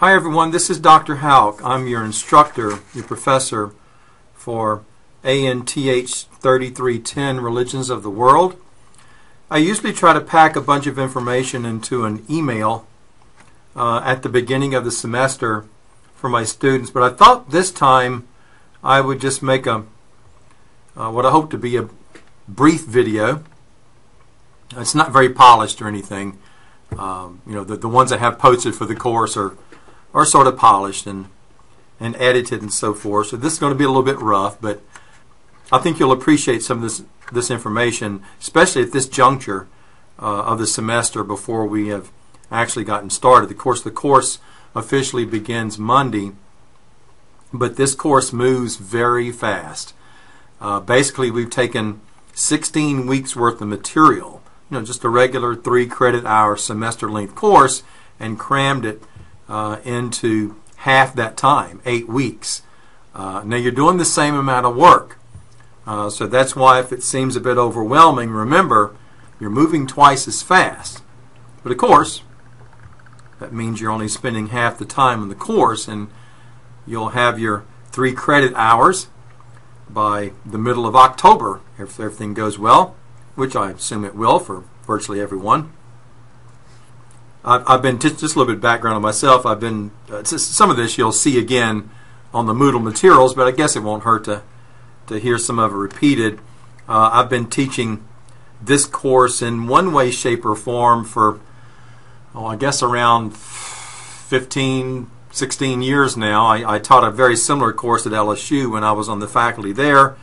Hi everyone, this is Dr. Houck. I'm your instructor, your professor for ANTH 3310 Religions of the World. I usually try to pack a bunch of information into an email at the beginning of the semester for my students, but I thought this time I would just make what I hope to be a brief video. It's not very polished or anything. The ones I have posted for the course are sort of polished and edited and so forth. So this is going to be a little bit rough, but I think you'll appreciate some of this information, especially at this juncture of the semester before we have actually gotten started. Of course, the course officially begins Monday, but this course moves very fast. Basically, we've taken 16 weeks worth of material, just a regular 3-credit-hour semester-length course, and crammed it into half that time, 8 weeks. Now you're doing the same amount of work, so that's why if it seems a bit overwhelming, remember you're moving twice as fast. But of course, that means you're only spending half the time in the course, and you'll have your 3 credit hours by the middle of October if everything goes well, which I assume it will for virtually everyone. I've been, just a little bit of background on myself, I've been, some of this you'll see again on the Moodle materials, but I guess it won't hurt to hear some of it repeated. I've been teaching this course in one way, shape, or form for, I guess around 15, 16 years now. I taught a very similar course at LSU when I was on the faculty there,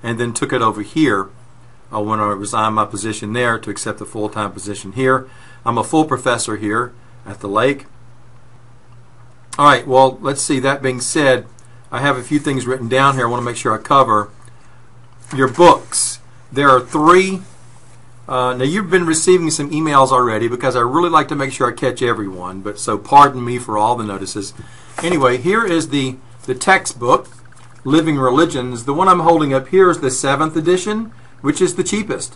and then took it over here when I resigned my position there to accept the full-time position here. I'm a full professor here at the Lake. All right, well, let's see. That being said, I have a few things written down here I want to make sure I cover. Your books. There are 3. Now, you've been receiving some emails already because I really like to make sure I catch everyone, but so pardon me for all the notices. Anyway, here is the textbook, Living Religions. The one I'm holding up here is the 7th edition, which is the cheapest.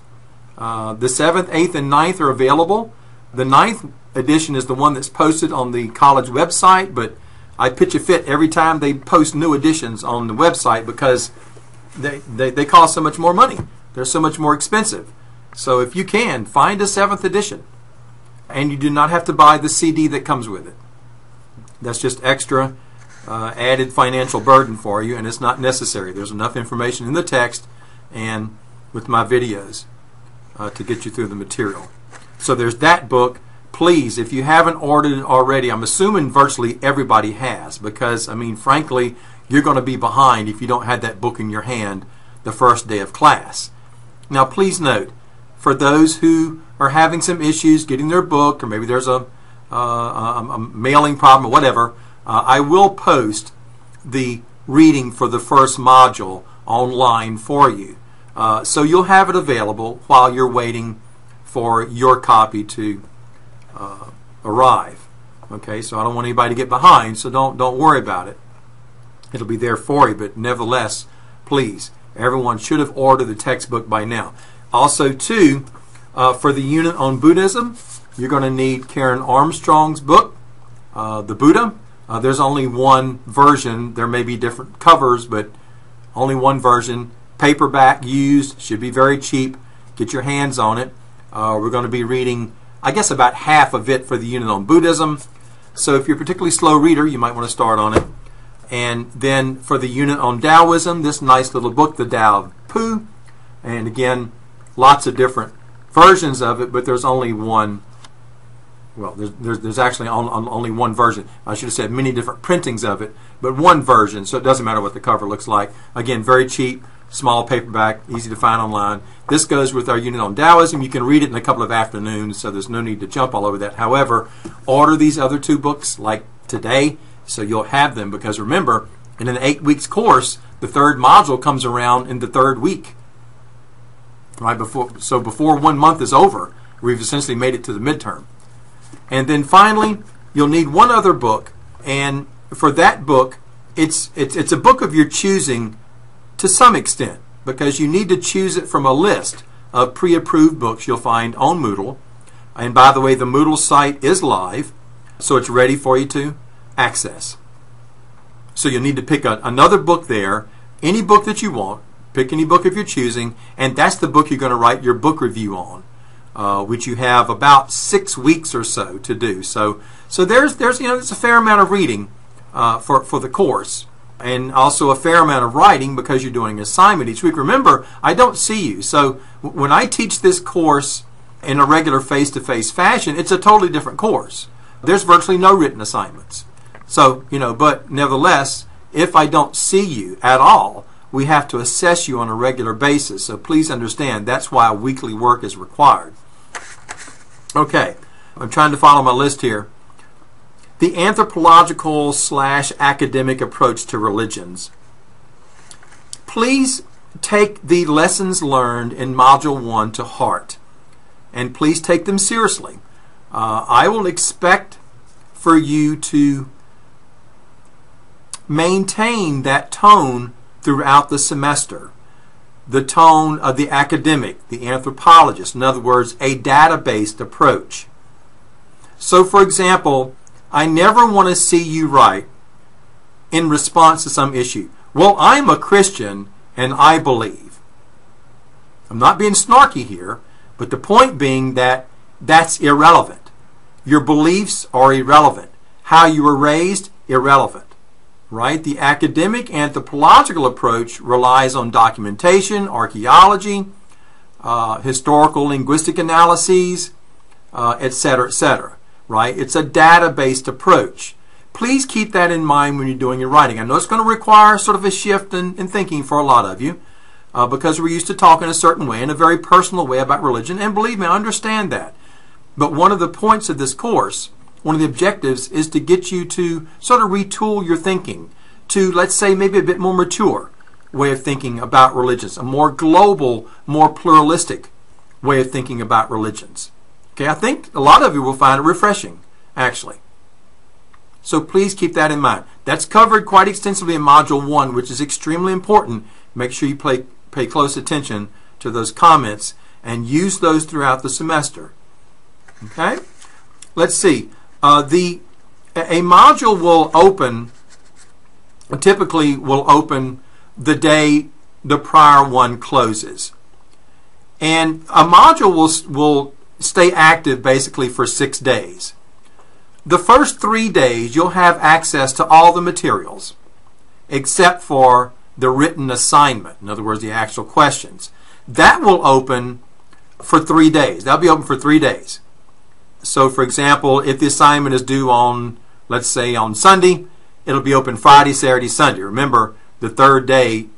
The 7th, 8th, and 9th are available. The 9th edition is the one that's posted on the college website, but I pitch a fit every time they post new editions on the website because they cost so much more money. They're so much more expensive. So if you can, find a 7th edition. And you do not have to buy the CD that comes with it. That's just extra added financial burden for you, and it's not necessary. There's enough information in the text and with my videos to get you through the material. So there's that book. Please, if you haven't ordered it already, I'm assuming virtually everybody has, because, I mean, frankly, you're going to be behind if you don't have that book in your hand the first day of class. Now, please note, for those who are having some issues getting their book, or maybe there's a mailing problem or whatever, I will post the reading for the first module online for you. So you'll have it available while you're waiting for your copy to arrive. Okay, so I don't want anybody to get behind, so don't worry about it. It'll be there for you, but nevertheless, please, everyone should have ordered the textbook by now. Also, too, for the unit on Buddhism, you're going to need Karen Armstrong's book, The Buddha. There's only one version. There may be different covers, but only one version. Paperback, used, should be very cheap. Get your hands on it. We're going to be reading, I guess, about half of it for the unit on Buddhism. So if you're a particularly slow reader, you might want to start on it. And then for the unit on Taoism, this nice little book, The Tao of Pooh. And again, lots of different versions of it, but there's only one. Well, there's actually only one version. I should have said many different printings of it, but one version, so it doesn't matter what the cover looks like. Again, very cheap, small paperback, easy to find online. This goes with our unit on Taoism. You can read it in a couple of afternoons, so there's no need to jump all over that. However, order these other 2 books like today, so you'll have them, because remember, in an 8 weeks course, the 3rd module comes around in the 3rd week. Right before 1 month is over, we've essentially made it to the midterm. And then finally, you'll need one other book, and for that book, it's a book of your choosing to some extent, because you need to choose it from a list of pre-approved books you'll find on Moodle. And by the way, the Moodle site is live, so it's ready for you to access. So you'll need to pick another book there, any book that you want, pick any book if you're choosing, and that's the book you're going to write your book review on, which you have about 6 weeks or so to do. So there's there's a fair amount of reading for the course, and also a fair amount of writing because you're doing an assignment each week. Remember, I don't see you, so when I teach this course in a regular face-to-face fashion, it's a totally different course. There's virtually no written assignments. So, but nevertheless, if I don't see you at all, we have to assess you on a regular basis. So please understand, that's why weekly work is required. Okay, I'm trying to follow my list here. The anthropological/academic approach to religions. Please take the lessons learned in Module 1 to heart, and please take them seriously. I will expect for you to maintain that tone throughout the semester, the tone of the academic, the anthropologist, in other words, a data-based approach. So, for example, I never want to see you write in response to some issue, well, I'm a Christian and I believe. I'm not being snarky here, but the point being that that's irrelevant. Your beliefs are irrelevant. How you were raised, irrelevant. Right? The academic anthropological approach relies on documentation, archaeology, historical linguistic analyses, etc., etc. Right? It's a data-based approach. Please keep that in mind when you're doing your writing. I know it's going to require sort of a shift in thinking for a lot of you because we're used to talking a certain way, in a very personal way about religion, and believe me, I understand that. But one of the points of this course, one of the objectives, is to get you to sort of retool your thinking to, let's say, maybe a bit more mature way of thinking about religions, a more global, more pluralistic way of thinking about religions. Okay, I think a lot of you will find it refreshing, actually. So please keep that in mind. That's covered quite extensively in Module 1, which is extremely important. Make sure you pay close attention to those comments and use those throughout the semester. Okay? Let's see. A module will open, typically will open the day the prior one closes. And a module will stay active basically for 6 days. The first 3 days you'll have access to all the materials except for the written assignment, in other words, the actual questions. That will open for 3 days. That'll be open for 3 days. So, for example, if the assignment is due on, let's say, on Sunday, it'll be open Friday, Saturday, Sunday. Remember, the third day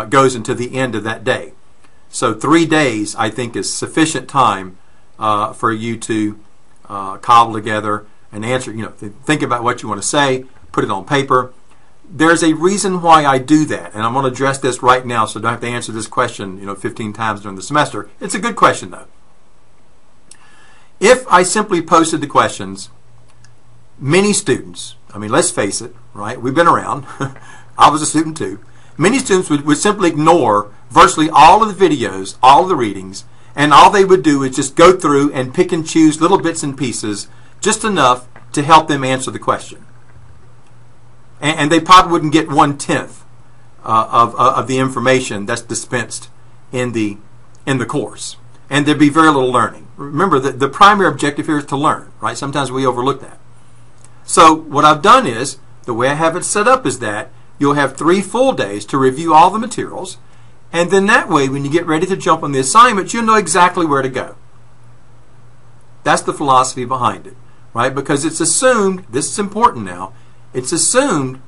goes into the end of that day. So 3 days, I think, is sufficient time for you to cobble together an answer. Think about what you want to say, put it on paper. There's a reason why I do that, and I'm going to address this right now, so I don't have to answer this question 15 times during the semester. It's a good question, though. If I simply posted the questions, many students, I mean, let's face it, right? We've been around. I was a student too. Many students would simply ignore virtually all of the videos, all of the readings, and all they would do is just go through and pick and choose little bits and pieces, just enough to help them answer the question. And they probably wouldn't get 1/10 of the information that's dispensed in the course. And there'd be very little learning. Remember, the primary objective here is to learn, right? Sometimes we overlook that. So what I've done is, the way I have it set up is that you'll have 3 full days to review all the materials, and then that way, when you get ready to jump on the assignment, you'll know exactly where to go. That's the philosophy behind it, right? Because it's assumed, this is important now, it's assumed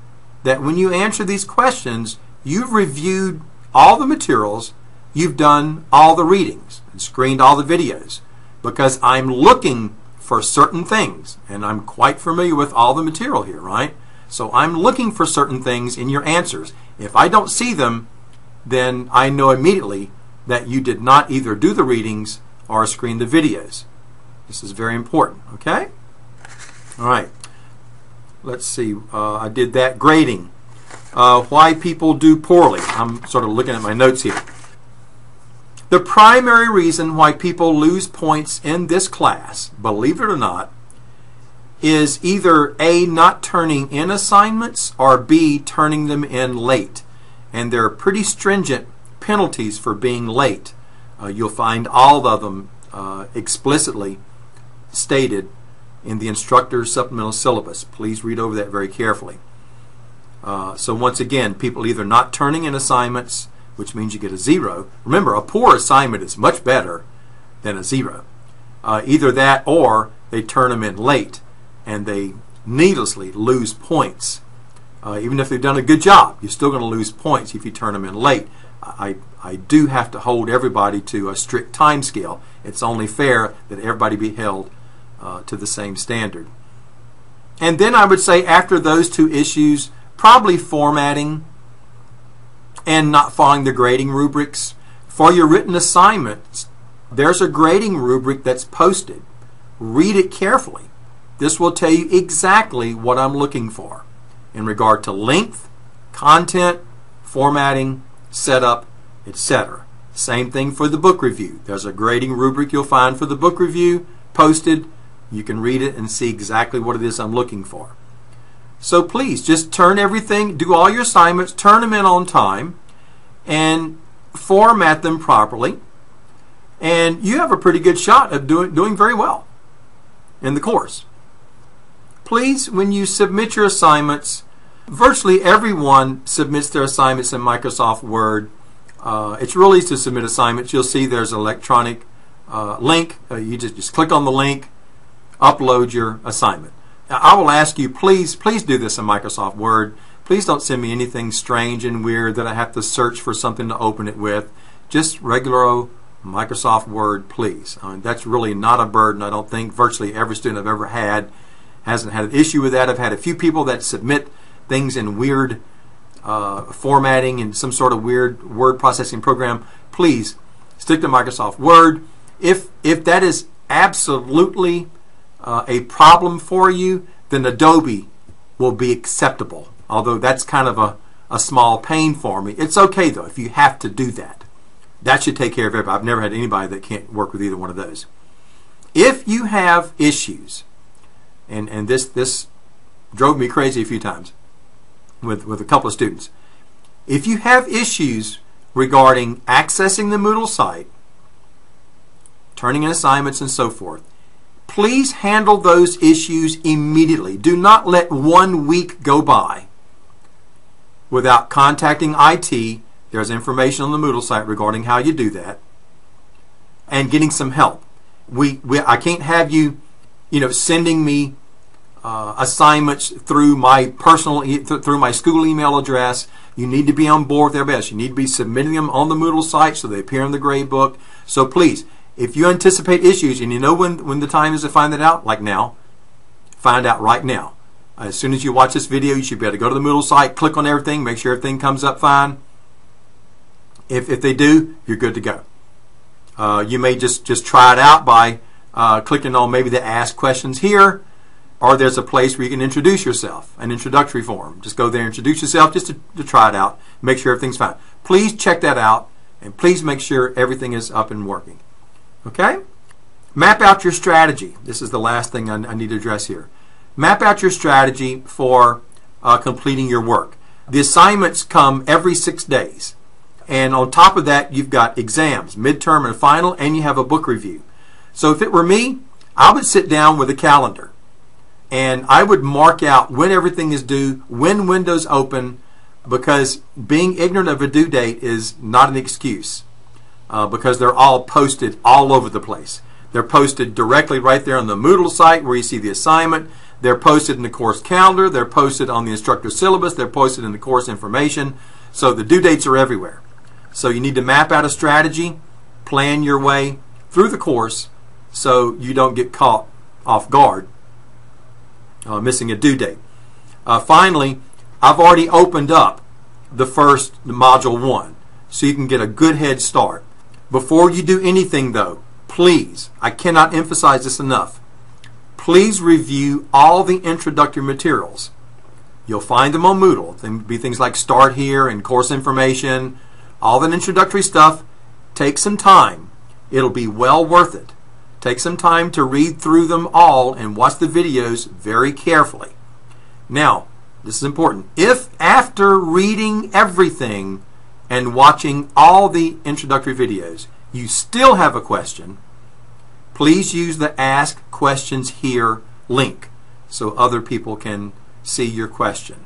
that when you answer these questions, you've reviewed all the materials, you've done all the readings, and screened all the videos, because I'm looking for certain things, and I'm quite familiar with all the material here, right? So I'm looking for certain things in your answers. If I don't see them, then I know immediately that you did not either do the readings or screen the videos. This is very important, okay? All right. Let's see. I did that. Grading. Why people do poorly. I'm sort of looking at my notes here. The primary reason why people lose points in this class, believe it or not, is either A, not turning in assignments, or B, turning them in late. And there are pretty stringent penalties for being late. You'll find all of them explicitly stated in the instructor's supplemental syllabus. Please read over that very carefully. So once again, people either not turning in assignments, which means you get a 0. Remember, a poor assignment is much better than a 0. Either that, or they turn them in late and they needlessly lose points. Even if they've done a good job, you're still going to lose points if you turn them in late. I do have to hold everybody to a strict time scale. It's only fair that everybody be held to the same standard. And then I would say after those two issues, probably formatting and not following the grading rubrics. For your written assignments, there's a grading rubric that's posted. Read it carefully. This will tell you exactly what I'm looking for in regard to length, content, formatting, setup, etc. Same thing for the book review. There's a grading rubric you'll find for the book review posted. You can read it and see exactly what it is I'm looking for. So please just turn everything, do all your assignments, turn them in on time, and format them properly. And you have a pretty good shot of doing very well in the course. Please, when you submit your assignments, virtually everyone submits their assignments in Microsoft Word. It's real easy to submit assignments. You'll see there's an electronic link. You just click on the link, upload your assignment. Now, I will ask you, please do this in Microsoft Word. Please don't send me anything strange and weird that I have to search for something to open it with. Just regular old Microsoft Word, please. That's really not a burden. I don't think virtually every student I've ever had hasn't had an issue with that. I've had a few people that submit things in weird formatting and some sort of weird word processing program. Please stick to Microsoft Word. If that is absolutely a problem for you, then Adobe will be acceptable. Although that's kind of a small pain for me. It's okay though if you have to do that. That should take care of everybody. I've never had anybody that can't work with either one of those. If you have issues, and this drove me crazy a few times with a couple of students. If you have issues regarding accessing the Moodle site, turning in assignments and so forth, please handle those issues immediately. Do not let 1 week go by without contacting IT. There's information on the Moodle site regarding how you do that, and getting some help. I can't have you, sending me assignments through my through my school email address. You need to be on board with everybody else. You need to be submitting them on the Moodle site so they appear in the grade book. So please, if you anticipate issues and you know when the time is to find that out, like now, find out right now. As soon as you watch this video, you should be able to go to the Moodle site, click on everything, make sure everything comes up fine. If they do, you're good to go. You may just try it out by clicking on maybe the Ask Questions here, or there's a place where you can introduce yourself, an introductory form. Just go there and introduce yourself just to try it out, make sure everything's fine. Please check that out, and please make sure everything is up and working. Okay? Map out your strategy. This is the last thing I need to address here. Map out your strategy for completing your work. The assignments come every 6 days. And on top of that, you've got exams, midterm and final, and you have a book review. So if it were me, I would sit down with a calendar and I would mark out when everything is due, when windows open, because being ignorant of a due date is not an excuse, because they're all posted all over the place. They're posted directly right there on the Moodle site where you see the assignment. They're posted in the course calendar. They're posted on the instructor syllabus. They're posted in the course information. So the due dates are everywhere. So you need to map out a strategy, plan your way through the course so you don't get caught off guard missing a due date. Finally, I've already opened up the first module 1 so you can get a good head start. Before you do anything though, please, I cannot emphasize this enough, please review all the introductory materials. You'll find them on Moodle. They'll be things like Start Here and course information, all that introductory stuff. Take some time. It'll be well worth it Take some time to read through them all and watch the videos very carefully. Now, this is important. If after reading everything and watching all the introductory videos, you still have a question, please use the Ask Questions Here link so other people can see your question.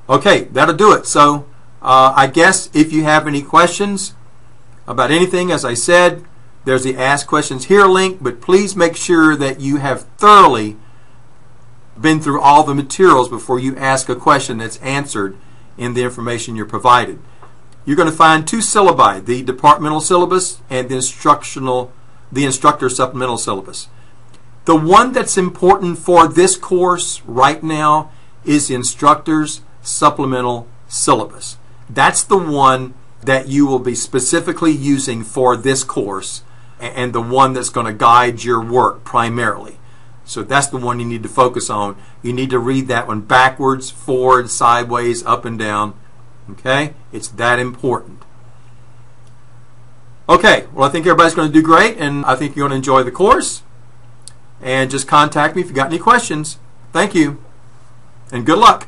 Okay, that'll do it. So I guess if you have any questions about anything, as I said, there's the Ask Questions Here link, but please make sure that you have thoroughly been through all the materials before you ask a question that's answered in the information you're provided. You're going to find two syllabi, the departmental syllabus and the instructor supplemental syllabus. The one that's important for this course right now is the instructor's supplemental syllabus. That's the one that you will be specifically using for this course and the one that's going to guide your work primarily. So that's the one you need to focus on. You need to read that one backwards, forward, sideways, up and down. Okay? It's that important. Okay, well, I think everybody's going to do great, and I think you're going to enjoy the course. And just contact me if you got any questions. Thank you, and good luck.